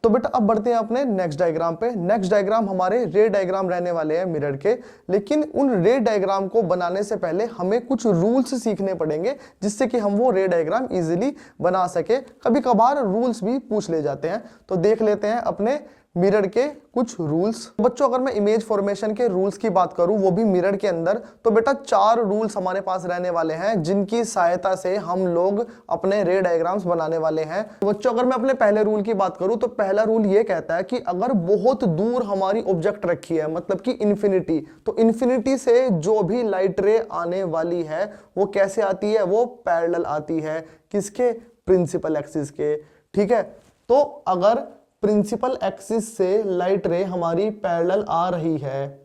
तो बेटा अब बढ़ते हैं अपने नेक्स्ट डायग्राम पे। नेक्स्ट डायग्राम हमारे रे डायग्राम रहने वाले हैं मिरर के, लेकिन उन रे डायग्राम को बनाने से पहले हमें कुछ रूल्स सीखने पड़ेंगे जिससे कि हम वो रे डायग्राम इजीली बना सके। कभी कभार रूल्स भी पूछ ले जाते हैं, तो देख लेते हैं अपने मिरर के कुछ रूल्स। बच्चों अगर मैं इमेज फॉर्मेशन के रूल्स की बात करूं वो भी मिरर के अंदर, तो बेटा 4 रूल्स हमारे पास रहने वाले हैं जिनकी सहायता से हम लोग अपने रे डायग्राम्स बनाने वाले हैं। बच्चों अगर मैं अपने पहले रूल की बात करूं तो पहला रूल ये कहता है कि अगर बहुत दूर हमारी ऑब्जेक्ट रखी है, मतलब कि इन्फिनिटी, तो इन्फिनिटी से जो भी लाइट रे आने वाली है वो कैसे आती है, वो पैरेलल आती है। किसके? प्रिंसिपल एक्सिस के। ठीक है, तो अगर प्रिंसिपल एक्सिस से लाइट रे हमारी पैरेलल आ रही है,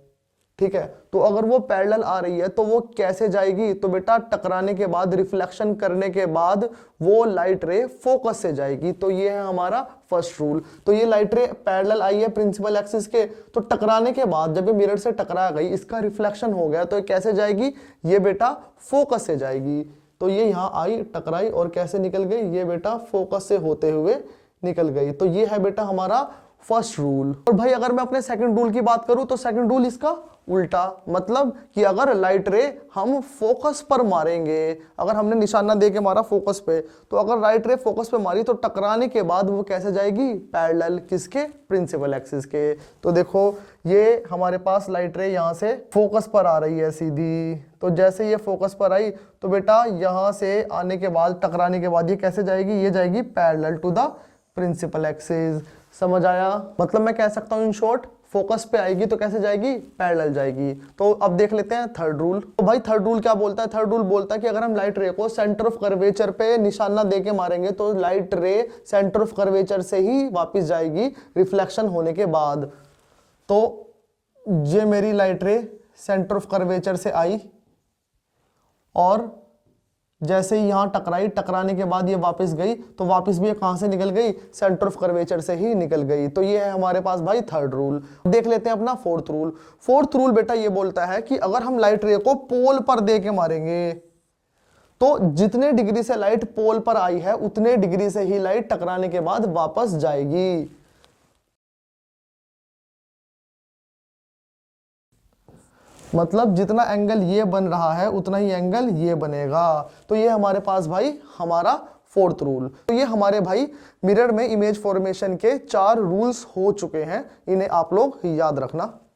ठीक है, तो अगर वो पैरेलल आ रही है तो वो कैसे जाएगी? तो बेटा टकराने के बाद, रिफ्लेक्शन करने के बाद वो लाइट रे फोकस से जाएगी। तो ये है हमारा फर्स्ट रूल। तो ये लाइट रे पैरेलल आई है प्रिंसिपल एक्सिस के, तो टकराने के बाद जब ये मिरर से टकरा गई, इसका रिफ्लेक्शन हो गया, तो ये कैसे जाएगी? ये बेटा फोकस से जाएगी। तो ये यहां आई, टकराई और कैसे निकल गई? ये बेटा फोकस से होते हुए निकल गई। तो ये है बेटा हमारा फर्स्ट रूल। और भाई अगर मैं अपने सेकंड रूल की बात करूं तो सेकंड रूल इसका उल्टा, मतलब कि अगर लाइट रे हम फोकस पर मारेंगे, अगर हमने निशाना दे के मारा फोकस पे, तो अगर लाइट रे फोकस पे मारी तो टकराने के बाद वो कैसे जाएगी? पैरेलल। किसके? प्रिंसिपल एक्सिस के। तो देखो ये हमारे पास लाइट रे यहां से फोकस पर आ रही है सीधी, तो जैसे ये फोकस पर आई तो बेटा यहां से आने के बाद, टकराने के बाद ये कैसे जाएगी? ये जाएगी parallel to the principal axis. समझ आया? मतलब मैं कह सकता हूं इन शॉर्ट, फोकस पे आएगी तो कैसे जाएगी? पैरेलल जाएगी। तो अब देख लेते हैं थर्ड रूल। तो भाई थर्ड रूल क्या बोलता है? थर्ड रूल बोलता है कि अगर हम लाइट रे को सेंटर ऑफ कर्वेचर पे निशाना देके मारेंगे तो लाइट रे सेंटर ऑफ कर्वेचर से ही वापस जाएगी रिफ्लेक्शन होने के बाद। तो ये मेरी लाइट रे सेंटर ऑफ कर्वेचर से आई और जैसे ही यहां टकराई, टकराने के बाद ये वापस गई, तो वापस भी ये कहां से निकल गई? सेंटर ऑफ कर्वेचर से ही निकल गई। तो ये है हमारे पास भाई थर्ड रूल। देख लेते हैं अपना फोर्थ रूल। फोर्थ रूल बेटा ये बोलता है कि अगर हम लाइट रे को पोल पर दे के मारेंगे तो जितने डिग्री से लाइट पोल पर आई है उतने डिग्री से ही लाइट टकराने के बाद वापस जाएगी। मतलब जितना एंगल ये बन रहा है उतना ही एंगल ये बनेगा। तो ये हमारे पास भाई हमारा फोर्थ रूल। तो ये हमारे भाई मिरर में इमेज फॉर्मेशन के 4 रूल्स हो चुके हैं, इन्हें आप लोग याद रखना।